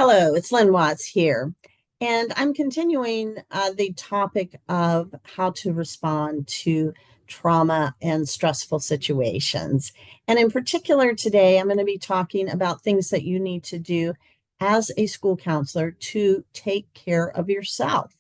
Hello, it's Lynn Watts here, and I'm continuing the topic of how to respond to trauma and stressful situations. And in particular, today, I'm going to be talking about things that you need to do as a school counselor to take care of yourself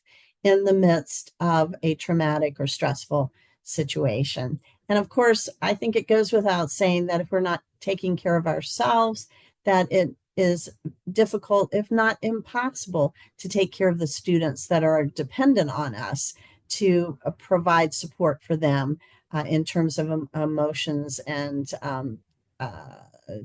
in the midst of a traumatic or stressful situation. And of course, I think it goes without saying that if we're not taking care of ourselves, that it is difficult, if not impossible, to take care of the students that are dependent on us to provide support for them in terms of emotions and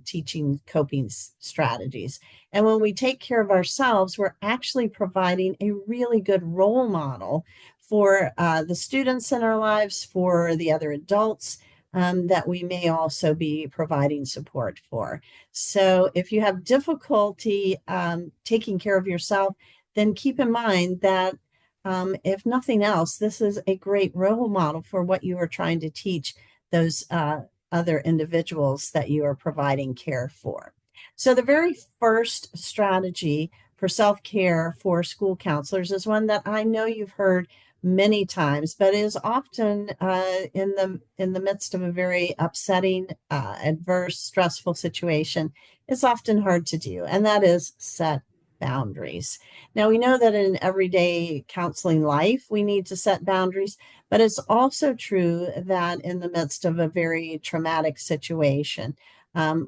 teaching coping strategies. And when we take care of ourselves, we're actually providing a really good role model for the students in our lives, for the other adults that we may also be providing support for. So if you have difficulty taking care of yourself, then keep in mind that if nothing else, this is a great role model for what you are trying to teach those other individuals that you are providing care for. So the very first strategy for self-care for school counselors is one that I know you've heard many times, but is often in the midst of a very upsetting, adverse, stressful situation. It's often hard to do, and that is set boundaries. Now we know that in everyday counseling life we need to set boundaries, but it's also true that in the midst of a very traumatic situation,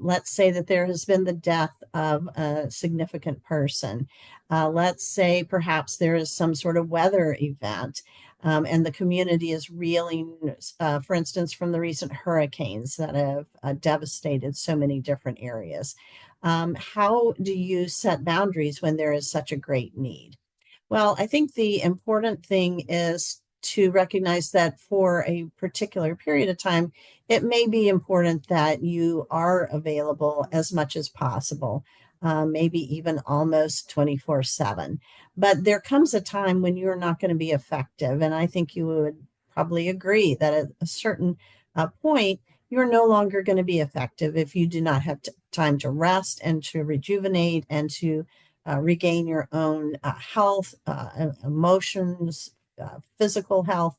let's say that there has been the death of a significant person. Let's say perhaps there is some sort of weather event, and the community is reeling, for instance, from the recent hurricanes that have devastated so many different areas. How do you set boundaries when there is such a great need? Well, I think the important thing is to recognize that for a particular period of time, it may be important that you are available as much as possible, maybe even almost 24/7. But there comes a time when you're not going to be effective. And I think you would probably agree that at a certain point, you're no longer going to be effective if you do not have time to rest and to rejuvenate and to regain your own health, emotions, physical health.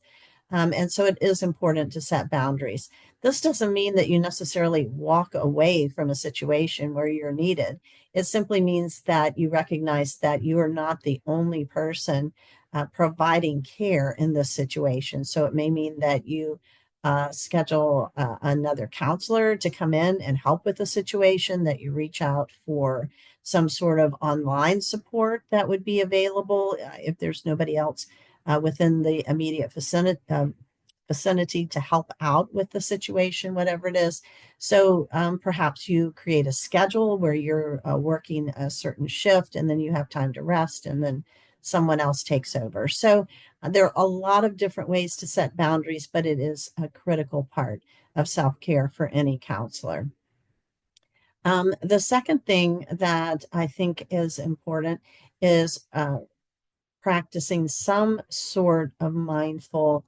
And so it is important to set boundaries. This doesn't mean that you necessarily walk away from a situation where you're needed. It simply means that you recognize that you are not the only person providing care in this situation. So it may mean that you schedule another counselor to come in and help with the situation, that you reach out for some sort of online support that would be available if there's nobody else within the immediate vicinity to help out with the situation, whatever it is. So perhaps you create a schedule where you're working a certain shift and then you have time to rest and then someone else takes over. So there are a lot of different ways to set boundaries, but it is a critical part of self-care for any counselor. The second thing that I think is important is practicing some sort of mindful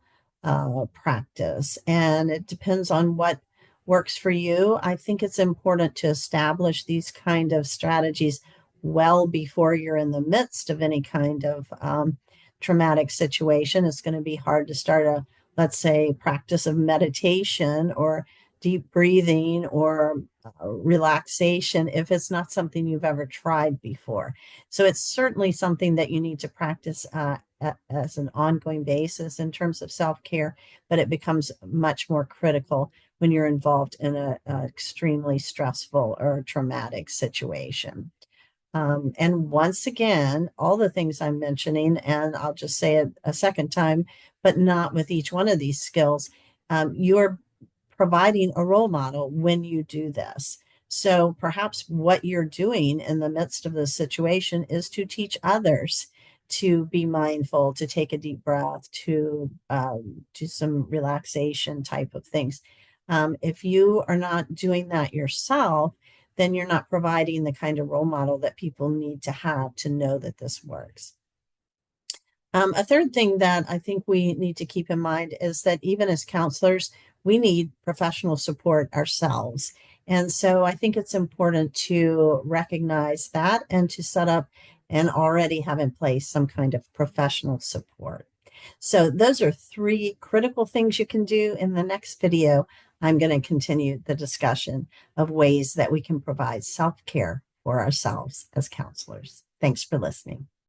practice. And it depends on what works for you. I think it's important to establish these kind of strategies well before you're in the midst of any kind of traumatic situation. It's going to be hard to start a, let's say, practice of meditation or deep breathing or relaxation if it's not something you've ever tried before. So it's certainly something that you need to practice as an ongoing basis in terms of self-care, but it becomes much more critical when you're involved in an extremely stressful or traumatic situation. And once again, all the things I'm mentioning, and I'll just say it a second time, but not with each one of these skills, you're providing a role model when you do this. So perhaps what you're doing in the midst of this situation is to teach others to be mindful, to take a deep breath, to do some relaxation type of things. If you are not doing that yourself, then you're not providing the kind of role model that people need to have to know that this works. A third thing that I think we need to keep in mind is that even as counselors, we need professional support ourselves. And so I think it's important to recognize that and to set up and already have in place some kind of professional support. So those are three critical things you can do. In the next video, I'm going to continue the discussion of ways that we can provide self-care for ourselves as counselors. Thanks for listening.